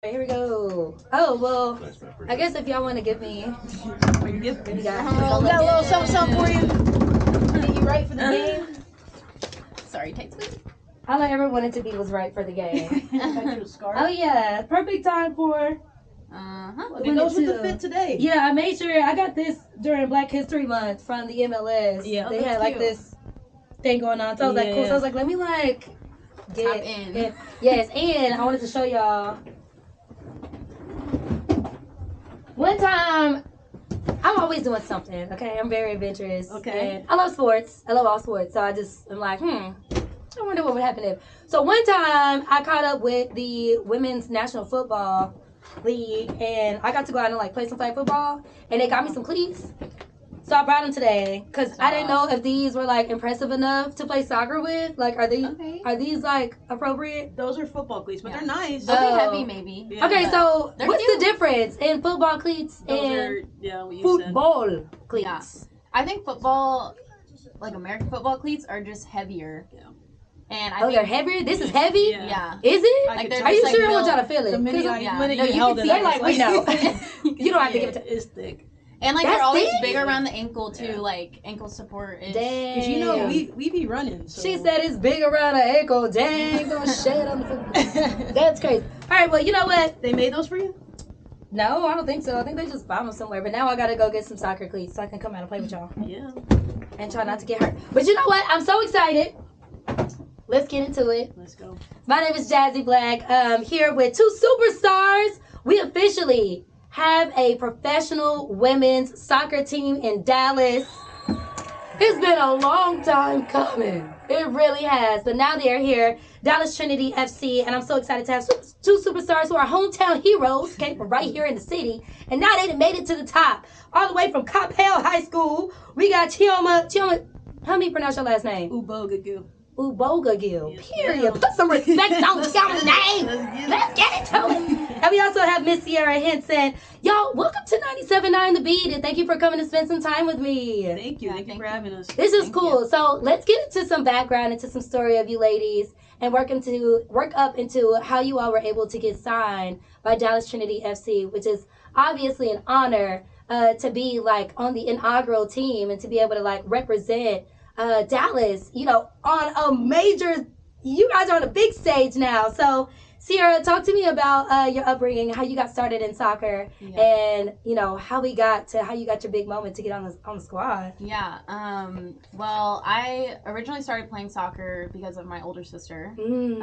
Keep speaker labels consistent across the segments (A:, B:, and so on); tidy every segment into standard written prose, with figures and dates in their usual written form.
A: Here we go. Oh, well, I guess if y'all want to give me.
B: We got
A: a
B: little something for you. Get you right for the game.
C: Sorry, take please.
A: All I ever wanted to be was right for the game. Oh, yeah. Perfect time for.
B: It goes with the fit today.
A: Yeah, I made sure I got this during Black History Month from the MLS.
B: Yeah,
A: they had like this thing going on. So I was like, cool. So I was like, let me like
C: get in.
A: Yes, and I wanted to show y'all. One time, I'm always doing something, okay? I'm very adventurous.
B: Okay.
A: And I love sports. I love all sports. So I just, I'm like, I wonder what would happen if. So one time, I caught up with the Women's National Football League, and I got to go out and like play some flag football, and they got me some cleats. So I brought them today because I didn't know if these were like impressive enough to play soccer with. Like, are these like appropriate?
B: Those are football cleats, but they're nice.
C: They'll be heavy, maybe.
A: Yeah. Okay, so what's the difference in football cleats and football cleats?
C: Yeah. I think football, like American football cleats, are just heavier. Yeah. And I think
A: they're heavier? This is heavy?
C: Yeah.
A: Is it?
C: Like,
A: are you sure? I want y'all to feel it.
B: The minute
C: you
B: you held it,
A: they're like, we know. You don't have to give it to.
B: It's thick.
C: And like they're always big around the ankle too, like ankle support.
A: Dang.
B: Because you know we be running. So.
A: She said it's big around the ankle. Dang, don't shade on the foot. That's crazy. All right, well, you know what?
B: They made those for you?
A: No, I don't think so. I think they just found them somewhere. But now I gotta go get some soccer cleats so I can come out and play with y'all.
B: Yeah.
A: And try not to get hurt. But you know what? I'm so excited. Let's get into it.
B: Let's go.
A: My name is Jazzi Black. Here with two superstars. We officially have a professional women's soccer team in Dallas. It's been a long time coming. It really has. But now they're here, Dallas Trinity FC, and I'm so excited to have two superstars who are hometown heroes, came from right here in the city, and now they done made it to the top, all the way from Coppell High School. We got Chioma, how do you pronounce your last name?
B: Ubogagu.
A: Ubogagu. Period. Put some respect on Chioma's name. Let's get into it. And we also have Miss Cyera Hintzen. Y'all, welcome to 97.9 The Beat, and thank you for coming to spend some time with me.
B: Thank you. Thank you for having us.
A: This is cool. So let's get into some background, into some story of you ladies, and work up into how you all were able to get signed by Dallas Trinity FC, which is obviously an honor to be like on the inaugural team and to be able to like represent Dallas, you know, on a major, you guys are on a big stage now. So, Cyera, talk to me about your upbringing, how you got started in soccer, and, you know, how you got your big moment to get on the squad.
C: Yeah. Well, I originally started playing soccer because of my older sister. You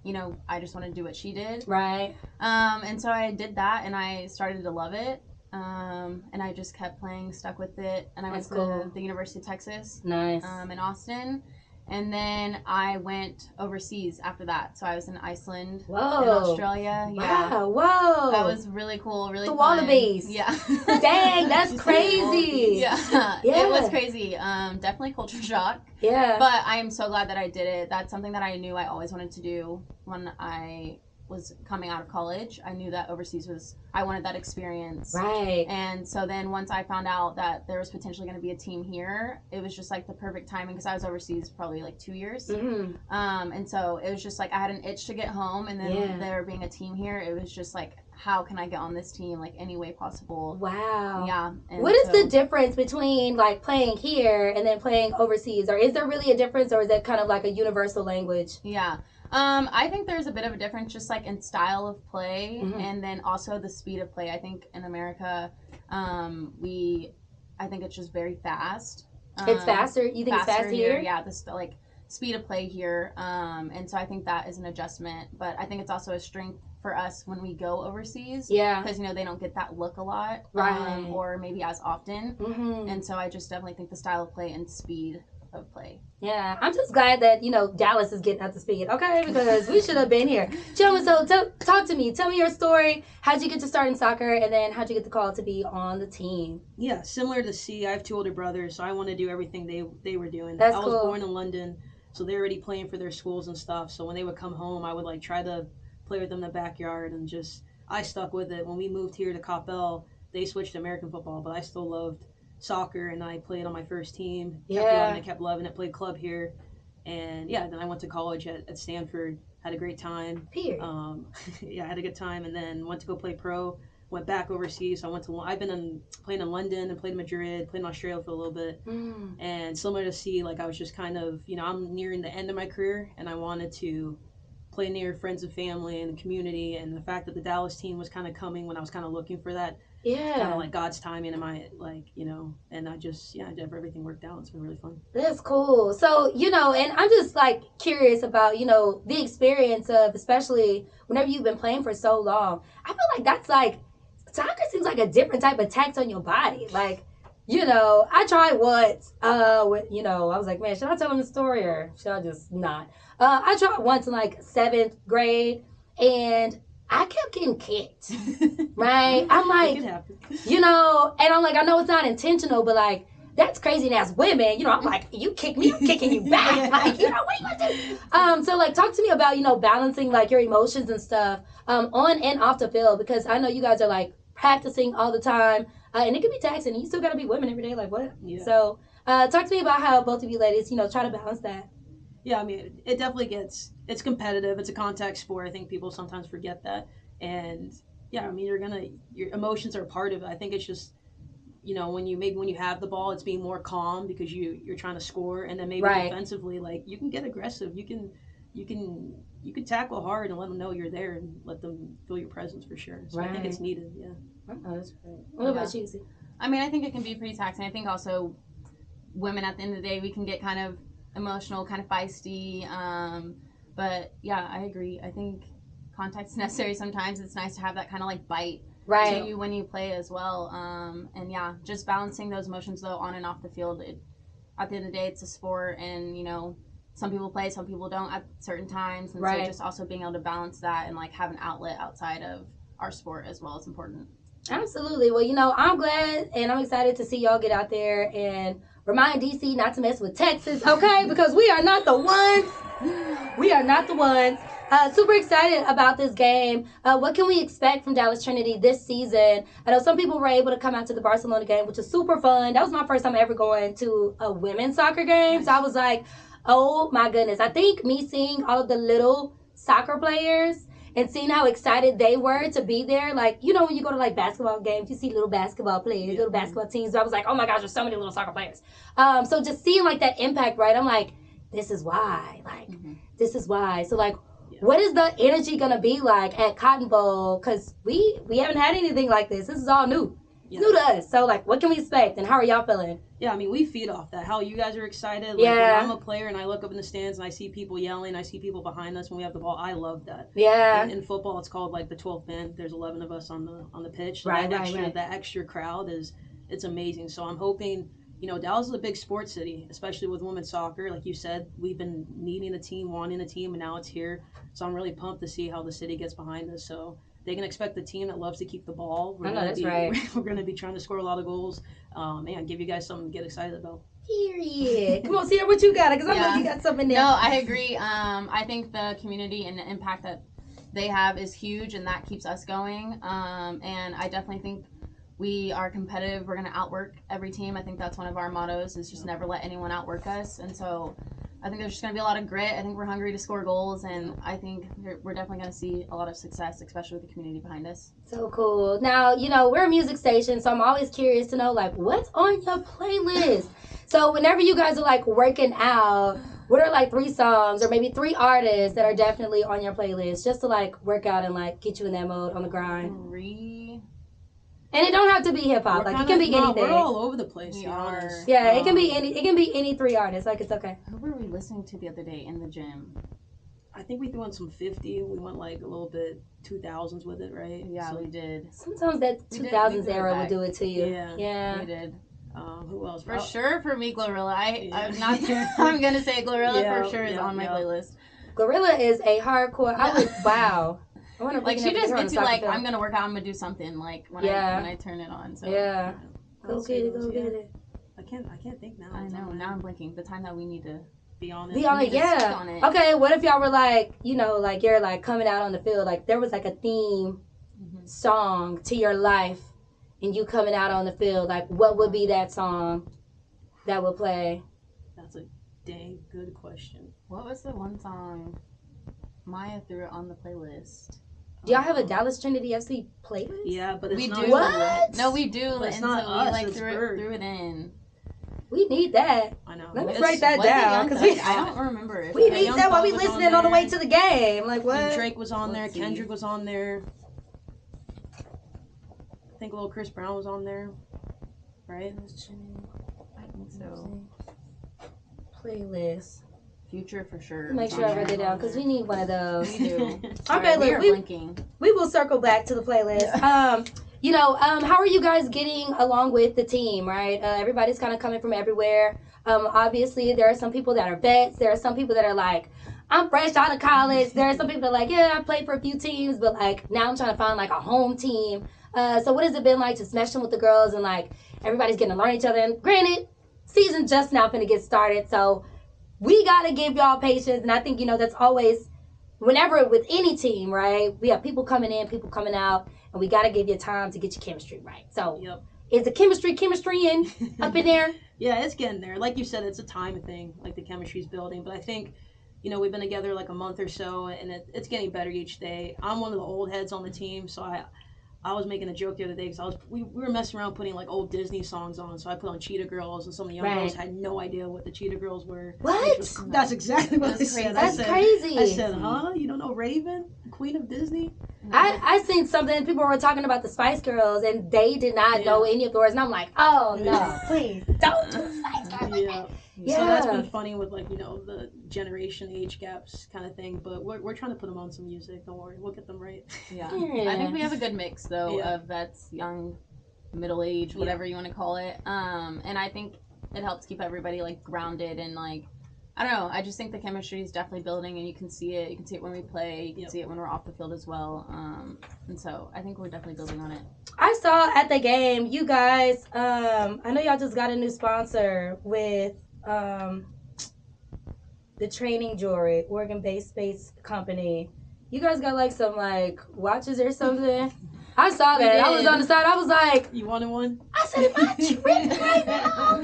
C: know, I just wanted to do what she did.
A: Right.
C: And so I did that, and I started to love it. And I just kept playing, stuck with it, and I went to the University of Texas.
A: Nice.
C: In Austin, and then I went overseas after that. So I was in Iceland, in Australia.
A: Wow, whoa.
C: That was really cool, really
A: the
C: fun.
A: Wallabies.
C: Yeah.
A: Dang, that's crazy.
C: Yeah, it was crazy. Definitely culture shock.
A: Yeah.
C: But I am so glad that I did it. That's something that I knew I always wanted to do when I was coming out of college. I knew that overseas I wanted that experience.
A: Right.
C: And so then once I found out that there was potentially going to be a team here, it was just like the perfect timing because I was overseas probably like 2 years. And so it was just like I had an itch to get home, and then there being a team here, it was just like, how can I get on this team like any way possible?
A: Wow.
C: Yeah. And
A: what is the difference between like playing here and then playing overseas? Or is there really a difference, or is that kind of like a universal language?
C: Yeah. I think there's a bit of a difference just like in style of play, and then also the speed of play. I think in America, I think it's just very fast.
A: It's faster? You think it's faster here?
C: Yeah, like speed of play here. And so I think that is an adjustment, but I think it's also a strength for us when we go overseas.
A: Yeah.
C: Because, you know, they don't get that look a lot.
A: Right.
C: Or maybe as often. And so I just definitely think the style of play and speed of play.
A: Yeah, I'm just glad that, you know, Dallas is getting up to speed, okay? Because we should have been here. Chioma, so talk to me. Tell me your story. How'd you get to start in soccer, and then how'd you get the call to be on the team?
B: Yeah, similar to C, I have two older brothers, so I want to do everything they were doing.
A: That's
B: I was
A: cool.
B: born in London, so they're already playing for their schools and stuff. So when they would come home, I would like try to play with them in the backyard, and just I stuck with it. When we moved here to Coppell, they switched to American football, but I still loved soccer, and I played on my first team. Kept loving it, played club here. And yeah, then I went to college at Stanford, had a great time.
A: Period.
B: Yeah, I had a good time, and then went to go play pro. Went back overseas. So I've been playing in London and played in Madrid, played in Australia for a little bit. And similar to C, like I was just kind of, I'm nearing the end of my career, and I wanted to play near friends and family and the community. And the fact that the Dallas team was kind of coming when I was kind of looking for that, kind of like God's timing and my, and I just, everything worked out. It's been really fun.
A: That's cool. So, and I'm just like curious about, the experience of, especially whenever you've been playing for so long. I feel like that's like, soccer seems like a different type of tax on your body. Like, I tried once, I was like, man, should I tell them the story or should I just not? I tried once in like 7th grade, and I kept getting kicked, right? I'm like, and I'm like, I know it's not intentional, but like, that's crazy. And as women, I'm like, you kick me, I'm kicking you back. Like, what you gonna do? So like, talk to me about, balancing like your emotions and stuff, on and off the field, because I know you guys are like practicing all the time, and it can be taxing, and you still gotta be women every day. Like, what? Yeah. So, talk to me about how both of you ladies, try to balance that.
B: Yeah, I mean, it definitely it's competitive. It's a contact sport. I think people sometimes forget that. And yeah, I mean, your emotions are part of it. I think it's just, when you have the ball, it's being more calm because you're trying to score, and then maybe defensively, like you can get aggressive. You can tackle hard and let them know you're there and let them feel your presence for sure. So I think it's needed. Yeah.
A: Oh, that's great. What about you, Jazzi?
C: I mean, I think it can be pretty taxing. I think also women at the end of the day, we can get kind of emotional, kind of feisty. But yeah, I agree. I think contact's necessary sometimes. It's nice to have that kind of like bite to you when you play as well. And yeah, just balancing those emotions though on and off the field. At the end of the day, it's a sport, and some people play, some people don't at certain times, and so just also being able to balance that and like have an outlet outside of our sport as well is important.
A: Absolutely. Well, I'm glad and I'm excited to see y'all get out there and remind DC not to mess with Texas, okay? Because we are not the ones. We are not the ones. Super excited about this game. What can we expect from Dallas Trinity this season? I know some people were able to come out to the Barcelona game, which is super fun. That was my first time ever going to a women's soccer game. So I was like, oh my goodness. I think me seeing all of the little soccer players and seeing how excited they were to be there, like, when you go to like basketball games, you see little basketball players, little basketball teams. So I was like, oh my gosh, there's so many little soccer players. So just seeing like that impact, right? I'm like, this is why. Like, this is why. So like, what is the energy gonna be like at Cotton Bowl? Because we haven't had anything like this. This is all new. It's new to us. So like, what can we expect, and how are y'all feeling?
B: Yeah, I mean, we feed off that. How you guys are excited. Like, when I'm a player and I look up in the stands and I see people yelling, I see people behind us when we have the ball, I love that.
A: Yeah.
B: In football, it's called like the 12th man. There's 11 of us on the pitch. So that extra crowd it's amazing. So I'm hoping, Dallas is a big sports city, especially with women's soccer. Like you said, we've been needing a team, wanting a team, and now it's here. So I'm really pumped to see how the city gets behind us. So they can expect the team that loves to keep the ball. We're going to be trying to score a lot of goals. Give you guys something to get excited about.
A: Period. Come on, Cyera, what you got? Because I know you got something there.
C: No, I agree. I think the community and the impact that they have is huge, and that keeps us going. And I definitely think we are competitive. We're going to outwork every team. I think that's one of our mottos, is just never let anyone outwork us. And so I think there's just going to be a lot of grit. I think we're hungry to score goals, and I think we're definitely going to see a lot of success, especially with the community behind us.
A: So cool. Now, we're a music station, so I'm always curious to know, like, what's on your playlist? So whenever you guys are, like, working out, what are, like, 3 songs or maybe 3 artists that are definitely on your playlist just to, like, work out and, like, get you in that mode on the grind?
C: 3.
A: And it don't have to be hip hop. Like, it can be anything.
B: We're all over the place.
C: We are.
A: Yeah, it can be any 3 artists. Like, it's okay.
C: Who were we listening to the other day in the gym?
B: I think we threw in some 50. We went like a little bit 2000s with it, right?
C: Yeah, we did.
A: Sometimes that 2000s era will do it to you. Yeah.
C: We did.
B: Who else?
C: For sure, for me, Glorilla. I'm gonna say Glorilla for sure is on my playlist.
A: Glorilla is a hardcore. Wow.
C: Like, she just gets you like, I'm gonna work out, I'm gonna do something, like when I turn it on. So
A: go get it.
B: I can't think now.
C: I know. Now I'm blinking. The time that we need to
B: be on it.
A: Be on it. Yeah. On it. Okay. What if y'all were like, like you're like coming out on the field, like there was like a theme song to your life, and you coming out on the field, like what would be that song that would play?
B: That's a dang good question.
C: What was the one song? Maya threw it on the playlist.
A: Do y'all have a Dallas Trinity FC playlist?
B: Yeah, but it's
C: We
B: not.
C: do.
A: What?
C: No, we do.
B: But it's
C: and
B: not
C: so
B: us,
C: we like
B: it's
C: threw
B: Bird.
C: it in.
A: We need that.
B: I know.
A: Let me
B: It's-
A: write that
C: Was it
A: down
C: Young
A: because
C: Thug? I don't remember. If
A: we
C: it-
A: need
B: Young
A: that while we
B: Thug was on
A: listening on the way
B: there.
A: to the game. Like
B: And
A: what?
B: Drake was on there.
C: Let's see.
B: Kendrick was on there. I think little Chris Brown was on there. Right?
C: I think so.
A: Playlist.
C: Future for sure.
A: Make
C: is
A: sure
C: on
A: I write
C: there.
A: it down because we need one of those.
C: We do.
A: Okay,
C: Sorry, we
A: look,
C: are
A: we-
C: blinking.
A: We will circle back to the playlist. How are you guys getting along with the team, right? Everybody's kind of coming from everywhere. Obviously, there are some people that are vets. There are some people that are like, I'm fresh out of college. There are some people that are like, yeah, I played for a few teams, but like now I'm trying to find like a home team. So what has it been like to smash them with the girls and like everybody's getting to learn each other? And granted, season just now finna get started, so we gotta give y'all patience. And I think that's always whenever with any team, right? We have people coming in, people coming out, and we gotta give you time to get your chemistry right. So
B: Yep.
A: is the chemistry in up in there?
B: Yeah, it's getting there. Like you said, it's a time thing. Like the chemistry's building. But I think, we've been together like a month or so, and it's getting better each day. I'm one of the old heads on the team, so I was making a joke the other day because we were messing around putting like old Disney songs on. So I put on Cheetah Girls, and some of the young
A: Right.
B: girls had no idea what the Cheetah Girls were.
A: What?
B: That's exactly what
C: That's
B: they said.
A: That's
B: I said,
A: crazy.
B: I said, huh? You don't know Raven, Queen of Disney?
A: I seen something, people were talking about the Spice Girls, and they did not know any of the words. And I'm like, oh, no, please, don't do Spice Girls.
B: Yeah.
A: Yeah.
B: So that's been funny with like the generation age gaps kind of thing. But we're trying to put them on some music. Don't worry, we'll get them right.
C: Yeah.
A: Yeah.
C: I think we have a good mix though
B: Yeah.
C: of vets, young, middle age, whatever you want to call it. And I think it helps keep everybody like grounded and like I don't know. I just think the chemistry is definitely building, and you can see it. You can see it when we play. You can see it when we're off the field as well. And so I think we're definitely building on it.
A: I saw at the game, you guys, I know y'all just got a new sponsor with the training jewelry, Oregon-based space company. You guys got like some like watches or something. I saw that. I was on the side. I was like,
B: You wanted one?
A: I said, am I tripping right now?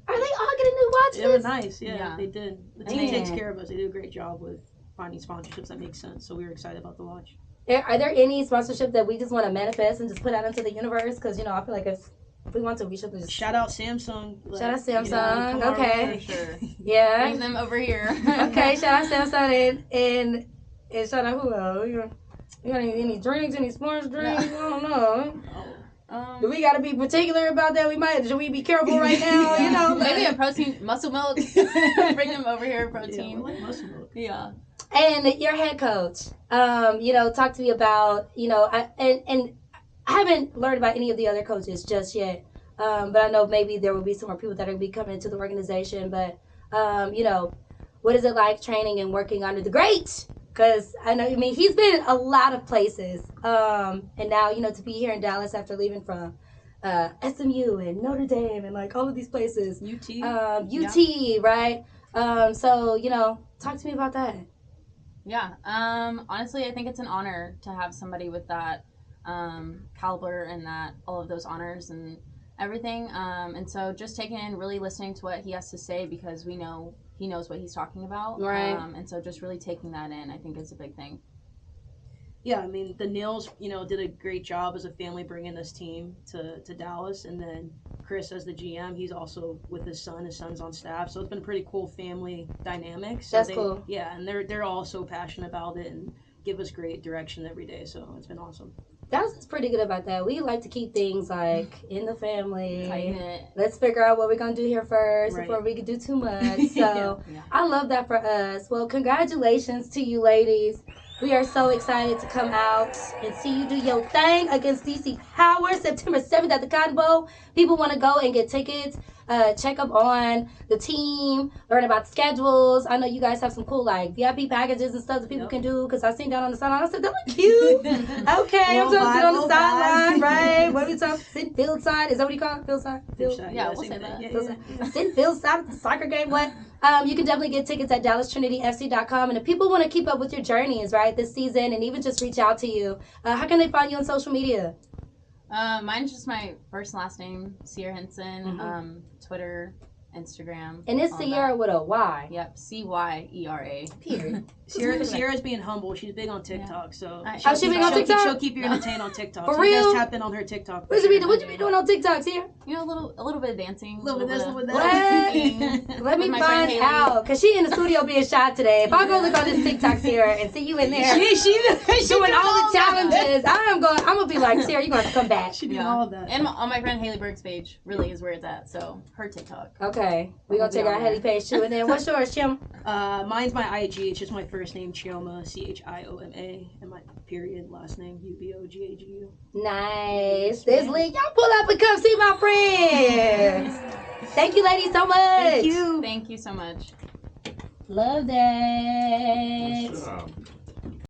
A: Are they all getting new watches?
B: They were nice. Yeah,
C: Yeah.
B: they did. The team
A: Man.
B: takes care of us. They do a great job with finding sponsorships that make sense. So we were excited about the watch.
A: Are there any sponsorship that we just want to manifest and just put out into the universe? Because I feel like if we want to, we should just
B: Shout out Samsung.
A: Shout out Samsung,
B: come our
A: okay.
B: way.
C: For sure.
A: yeah.
C: Bring them over here.
A: Okay, shout out Samsung and shout out who else? You got any drinks, any sports drinks? I don't know. Do we got to be particular about that? Should we be careful right now?
C: Yeah. Maybe a protein, muscle milk. Bring them over here,
B: Yeah,
C: protein.
B: we like muscle milk.
C: Yeah.
A: And your head coach, talk to me about, and I haven't learned about any of the other coaches just yet. But I know maybe there will be some more people that are be coming into the organization. But, what is it like training and working under the great? Because he's been in a lot of places. And now, to be here in Dallas after leaving from SMU and Notre Dame and like all of these places.
B: UT.
A: UT, right? So, talk to me about that.
C: Yeah. Honestly, I think it's an honor to have somebody with that caliber and that all of those honors and everything. And so just taking in, really listening to what he has to say because we know he knows what he's talking about.
A: Right.
C: And so just really taking that in, I think is a big thing.
B: Yeah, the Nils, did a great job as a family bringing this team to Dallas. And then Chris, as the GM, he's also with his son. His son's on staff. So it's been a pretty cool family dynamic. So
A: That's cool.
B: Yeah, and they're all so passionate about it and give us great direction every day. So it's been awesome.
A: Dallas is pretty good about that. We like to keep things like in the family.
C: Tighten it.
A: Let's figure out what we're going to do here first
B: Right.
A: before we can do too much. So
C: Yeah.
A: I love that for us. Well, congratulations to you ladies. We are so excited to come out and see you do your thing against DC Power September 7th at the Cotton Bowl. People want to go and get tickets, check up on the team, learn about the schedules. I know you guys have some cool like VIP packages and stuff that people can do because I seen down on the sideline. I said, that look cute. Okay, I'm trying to sit on the sideline, right? What are we talking? Sit field side. Is that what you call it? Field side? Field side.
C: Yeah, we'll say that.
B: Yeah.
A: Sit field side at the soccer game. What? You can definitely get tickets at DallasTrinityFC.com. And if people want to keep up with your journeys, right, this season and even just reach out to you, how can they find you on social media?
C: Mine's just my first and last name, Cyera Hintzen. Twitter, Instagram.
A: And it's
C: all
A: Cyera
C: that.
A: with a Y.
C: Yep, Cyera.
A: Period.
B: Cyera's being humble. She's big on TikTok, so
A: Oh, she big on TikTok?
B: She'll keep you entertained on TikTok.
A: For
B: so
A: real?
B: You guys tap in on her TikTok.
A: What you be doing on TikTok, Cyera?
C: You know, a little bit of dancing.
B: A little bit of this, a little bit of
A: What?
B: that.
A: Let me
C: my
A: find
C: friend Haley.
A: out, cause she in the studio being shot today. If I go look on this TikTok, Cyera, and see you in there
B: She
A: doing all the
B: that.
A: challenges, I'm gonna be like, Cyera, you're gonna have to come back.
B: She did all of that.
C: And on my friend Haley Berg's page really is where it's at. So her TikTok.
A: Okay, we gonna check out Haley page too. And then what's yours, Chim?
B: Mine's my IG. It's just my first name, Chioma, Chioma, and my period last name, Ubogagu.
A: Nice. This link, y'all pull up and come see my friends. Thank you, ladies, so much.
B: Thank you.
C: Thank you so much.
A: Love that.
D: Good job.